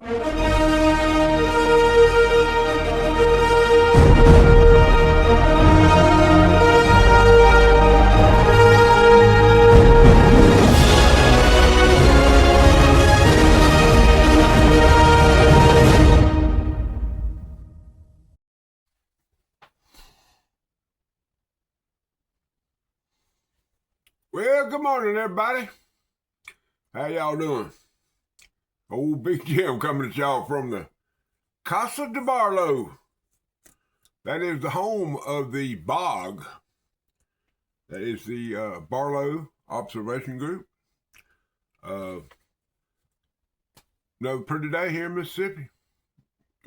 Well, good morning, everybody. How y'all doing? Old Big Jim coming at y'all from the Casa de Barlow. That is the home of the bog. That is the Barlow Observation Group. Another pretty day here in Mississippi.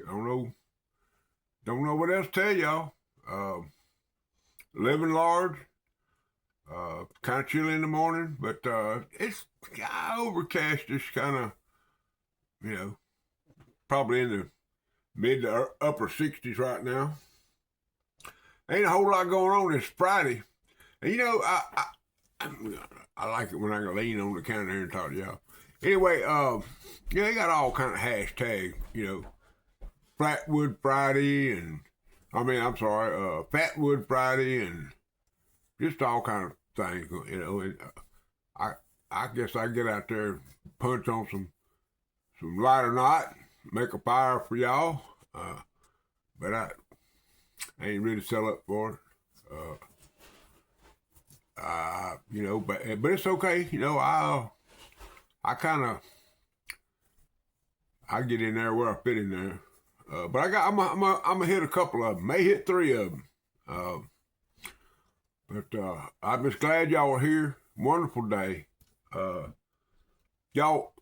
Don't know what else to tell y'all. Living large. Kind of chilly in the morning, but it's overcast. It's kind of, probably in the mid to upper 60s right now. Ain't a whole lot going on this Friday. And I like it when I can lean on the counter here and talk to y'all. Anyway, they got all kind of hashtags, Flatwood Friday and, Fatwood Friday and just all kind of things, and I guess I get out there, punch on some lighter knot, make a fire for y'all, but I ain't really sell up for it, but it's okay, I get in there where I fit in there, but I'm gonna hit a couple of them, may hit 3 of them. But I'm just glad y'all are here. Wonderful day. Y'all,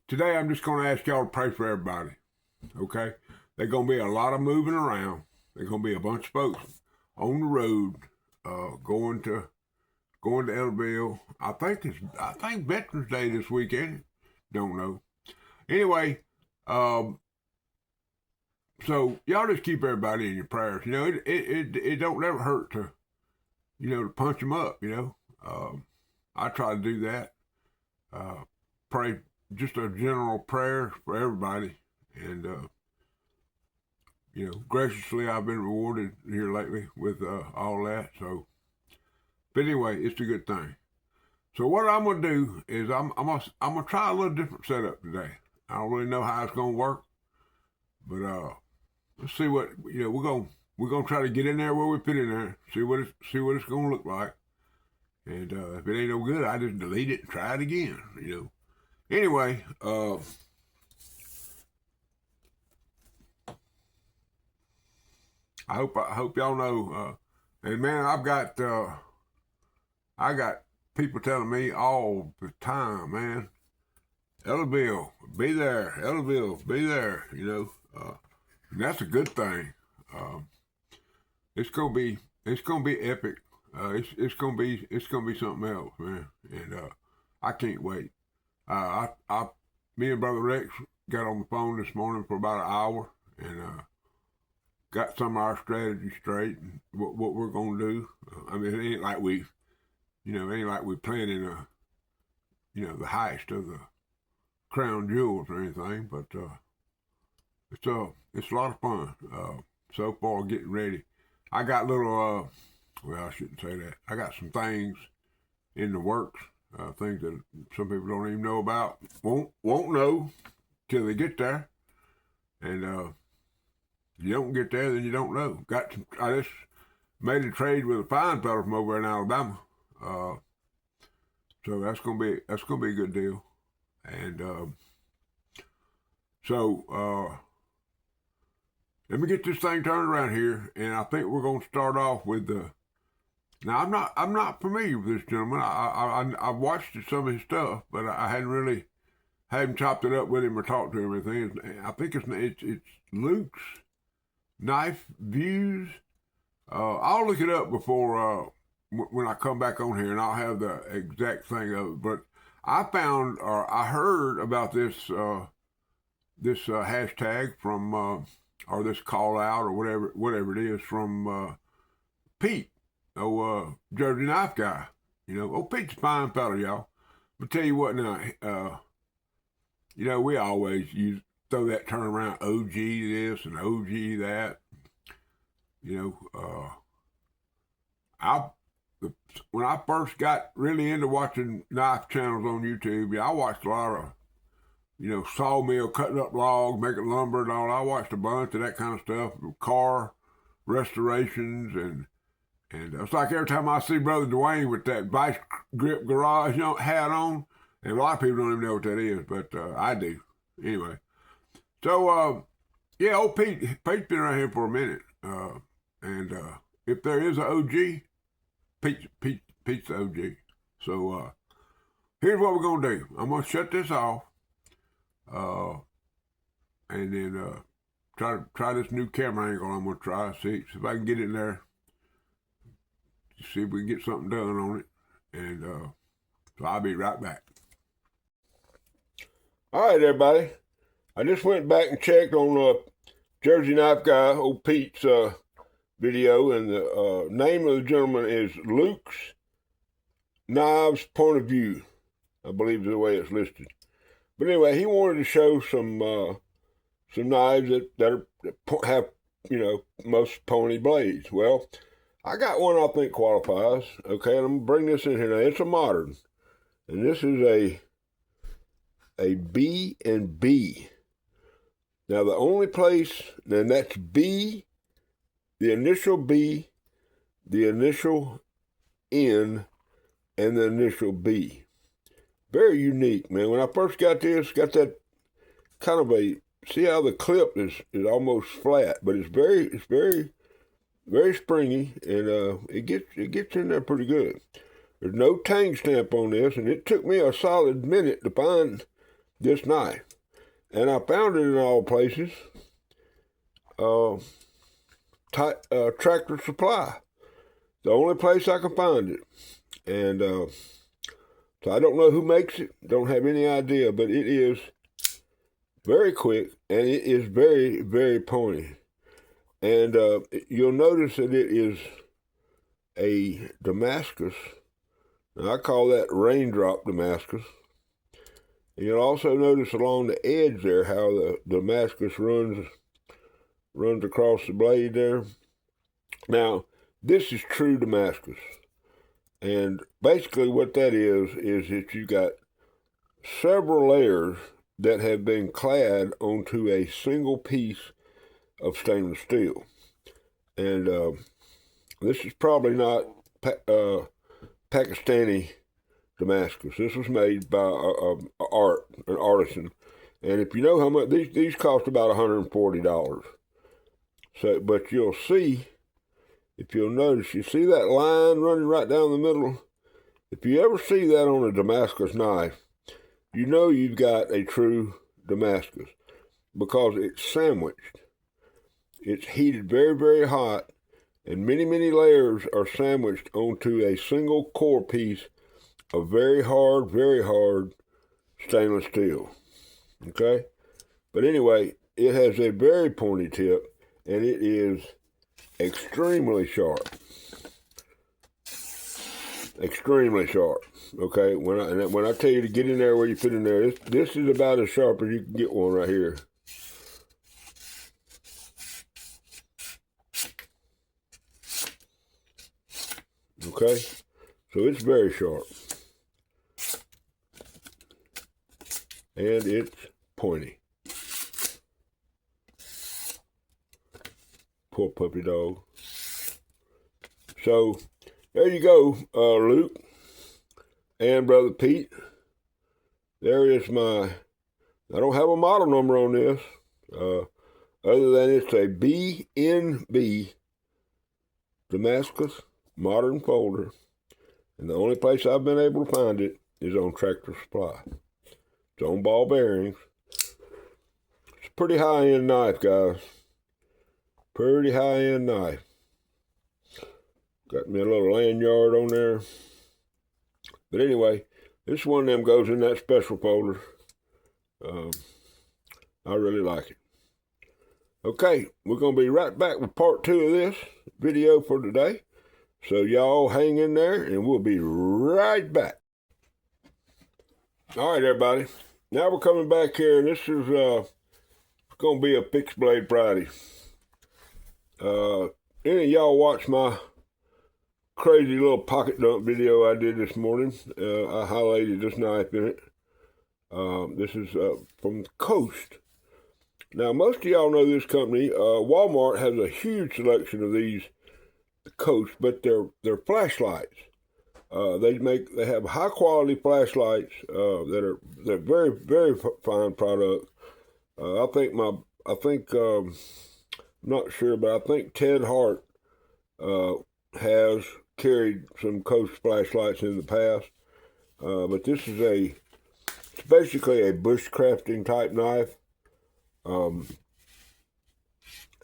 today I'm just going to ask y'all to pray for everybody. Okay? There's going to be a lot of moving around. There's going to be a bunch of folks on the road going to Ellaville. I think Veterans Day this weekend. Don't know. Anyway, so y'all just keep everybody in your prayers. It don't never hurt to punch them up, I try to do that. Pray just a general prayer for everybody. And, graciously I've been rewarded here lately with all that. So, but anyway, it's a good thing. So what I'm going to do is I'm going to try a little different setup today. I don't really know how it's going to work. But let's see what, we're gonna try to get in there where we fit in there, see what it's gonna look like, and if it ain't no good, I just delete it and try it again. Anyway, I hope y'all know. And man, I got people telling me all the time, man. Ellaville, be there. Ellaville, be there. And that's a good thing. It's gonna be epic. It's gonna be something else, man. And I can't wait. Me and Brother Rex got on the phone this morning for about an hour and got some of our strategy straight and what we're gonna do. It ain't like we planning the heist of the crown jewels or anything, but it's a lot of fun. So far, getting ready. I got little, I shouldn't say that. I got some things in the works, things that some people don't even know about. Won't know till they get there. And if you don't get there, then you don't know. I just made a trade with a fine fellow from over in Alabama. So that's gonna be a good deal. And let me get this thing turned around here, and I think we're going to start off with the. Now I'm not familiar with this gentleman. I've watched some of his stuff, but I hadn't chopped it up with him or talked to him or anything. I think it's Luke's Knife Views. I'll look it up before when I come back on here, and I'll have the exact thing of it. But I found or I heard about this hashtag from. Or this call out or whatever it is from Pete, Jersey Knife guy. Pete's a fine fella, y'all. But tell you what now, we always use throw that turn around OG this and OG that. You know, when I first got really into watching knife channels on YouTube, I watched a lot of, sawmill, cutting up logs, making lumber and all. I watched a bunch of that kind of stuff, car restorations, and it's like every time I see Brother Dwayne with that vice grip garage hat on, and a lot of people don't even know what that is, but I do. Anyway, so yeah, old Pete's been around here for a minute, and if there is an OG, Pete's the OG. So here's what we're gonna do. I'm gonna shut this off, and then try this new camera angle. I'm gonna try see if I can get in there. See if we can get something done on it, and so I'll be right back. All right, everybody. I just went back and checked on Jersey Knife Guy, old Pete's video, and the name of the gentleman is Luke's Knives Point of View, I believe is the way it's listed. But anyway, he wanted to show some knives that have, most pointy blades. Well, I got one I think qualifies. Okay, and I'm going to bring this in here now. It's a modern, and this is a B&B. Now, the only place, and that's B, the initial B, the initial N, and the initial B. Very unique, man. When I first got this, got that kind of see how the clip is almost flat, but it's very springy, and it gets in there pretty good. There's no tang stamp on this, and it took me a solid minute to find this knife. And I found it in all places. Tractor Supply, the only place I can find it. And so I don't know who makes it, don't have any idea, but it is very quick, and it is very, very pointy. And you'll notice that it is a Damascus. Now, I call that raindrop Damascus. And you'll also notice along the edge there how the Damascus runs across the blade there. Now, this is true Damascus. And basically what that is that you got several layers that have been clad onto a single piece of stainless steel. And this is probably not Pakistani Damascus. This was made by an artisan. And if you know how much, these cost about $140. So, but you'll see, if you'll notice, you see that line running right down the middle? If you ever see that on a Damascus knife, you know you've got a true Damascus, because it's sandwiched. It's heated very, very hot, and many, many layers are sandwiched onto a single core piece of very hard stainless steel. Okay? But anyway, it has a very pointy tip, and it is extremely sharp. Extremely sharp. Okay? When I tell you to get in there where you fit in there, this is about as sharp as you can get one right here. Okay? So it's very sharp. And it's pointy. Poor puppy dog. So, there you go, Luke and Brother Pete. There is I don't have a model number on this, other than it's a B&B Damascus modern folder. And the only place I've been able to find it is on Tractor Supply. It's on ball bearings. It's a pretty high-end knife, guys. Pretty high-end knife. Got me a little lanyard on there. But anyway, this one of them goes in that special folder. I really like it. Okay, we're going to be right back with part 2 of this video for today. So y'all hang in there, and we'll be right back. All right, everybody. Now we're coming back here, and this is gonna be a fixed blade Friday. Any of y'all watch my crazy little pocket dump video I did this morning? I highlighted this knife in it. This is from the Coast. Now, most of y'all know this company. Walmart has a huge selection of these Coast, but they're flashlights. They have high quality flashlights they're very, very fine product. I'm not sure, but I think Ted Hart has carried some Coast flashlights in the past. But this is it's basically a bushcrafting type knife.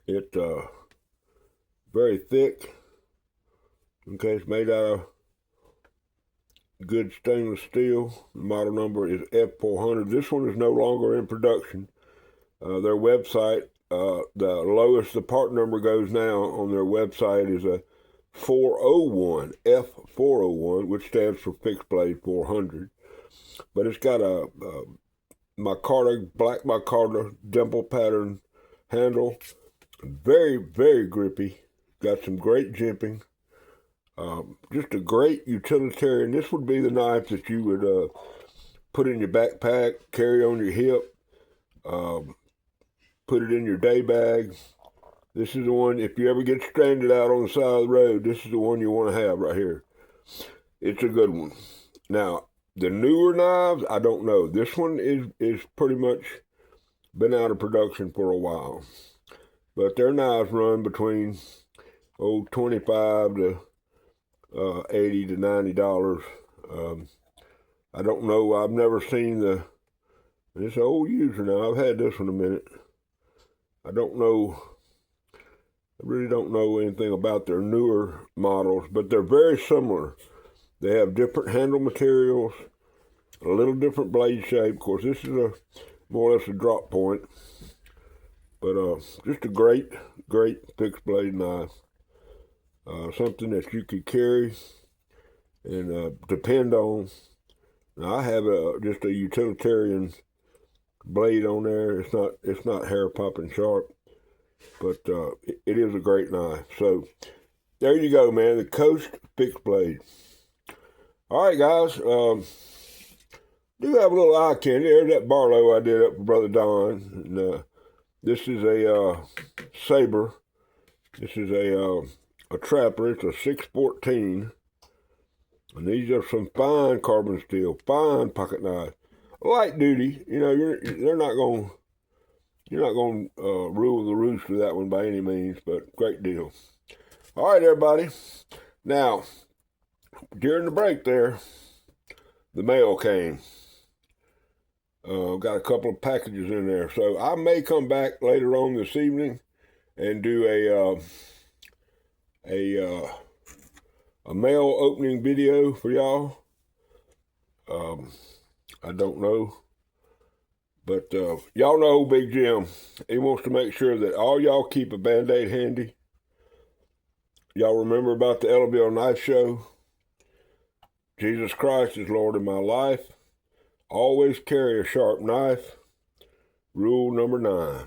It's very thick. Okay, it's made out of good stainless steel. The model number is F400. This one is no longer in production. Their website, the lowest the part number goes now on their website is a 401, F401, which stands for Fixed Blade 400. But it's got a black micarta dimple pattern handle. Very, very grippy. Got some great jimping. Just a great utilitarian. This would be the knife that you would put in your backpack, carry on your hip, put it in your day bag. This is the one, if you ever get stranded out on the side of the road, this is the one you want to have right here. It's a good one. Now, the newer knives, I don't know. This one is pretty much been out of production for a while. But their knives run between, $25 to $80 to $90. I don't know. I've never seen it's an old user now. I've had this one a minute. I don't know. I really don't know anything about their newer models, but they're very similar. They have different handle materials, a little different blade shape. Of course, this is more or less a drop point, but just a great, great fixed blade knife. Something that you could carry and depend on. Now, I have just a utilitarian blade on there. It's not hair popping sharp, but it is a great knife. So there you go, man. The Coast Fixed Blade. All right, guys. Do have a little eye candy. There's that Barlow I did up for Brother Don. And, this is a Saber. This is a Trapper. It's a 614. And these are some fine carbon steel, fine pocket knives. Light duty. You know, you're not going to rule the roost with that one by any means, but great deal. All right, everybody. Now, during the break there, the mail came. Got a couple of packages in there. So I may come back later on this evening and do a mail opening video for y'all. I don't know. But y'all know Big Jim. He wants to make sure that all y'all keep a Band-Aid handy. Y'all remember about the LBL Knife Show? Jesus Christ is Lord in my life. Always carry a sharp knife. Rule number 9.